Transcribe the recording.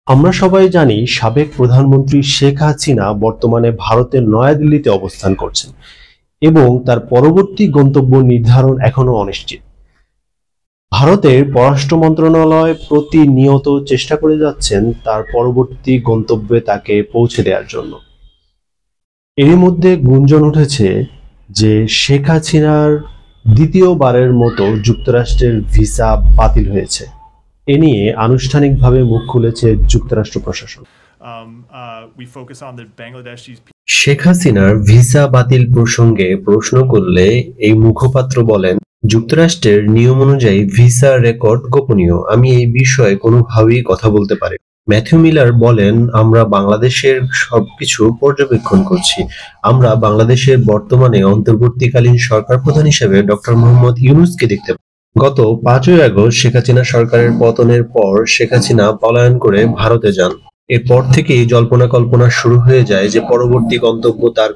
আমরা সবাই জানি সাবেক প্রধানমন্ত্রী শেখ হাসিনা বর্তমানে ভারতের নয়াদিল্লিতে অবস্থান করছেন এবং তার পরবর্তী গন্তব্য নির্ধারণ এখনো অনিশ্চিত। ভারতের পররাষ্ট্র মন্ত্রণালয় প্রতিনিয়ত চেষ্টা করে যাচ্ছেন তার পরবর্তী গন্তব্যে তাকে পৌঁছে দেওয়ার জন্য। এরই মধ্যে গুঞ্জন উঠেছে যে শেখ হাসিনার দ্বিতীয়বারের মতো যুক্তরাষ্ট্রের ভিসা বাতিল হয়েছে। এ নিয়ে আনুষ্ঠানিকভাবে মুখ খুলেছে যুক্তরাষ্ট্র প্রশাসন। শেখ হাসিনার ভিসা বাতিল প্রসঙ্গে প্রশ্ন করলে এই মুখপাত্র বলেন, যুক্তরাষ্ট্রের নিয়ম অনুযায়ী ভিসা রেকর্ড গোপনীয়, আমি এই বিষয়ে কোনোভাবেই কথা বলতে পারি। ম্যাথিউ মিলার বলেন, আমরা বাংলাদেশের সবকিছু পর্যবেক্ষণ করছি। আমরা বাংলাদেশের বর্তমানে অন্তর্বর্তীকালীন সরকার প্রধান হিসেবে ডক্টর মোহাম্মদ ইউনূসকে দেখতে পাই। গত ৫ই আগস্ট শেখ হাসিনা সরকারের পতনের পর শেখ হাসিনা পলায়ন করে ভারতে যান। এরপর থেকেই জল্পনা কল্পনা শুরু হয়ে যায় যে পরবর্তী গন্তব্য তার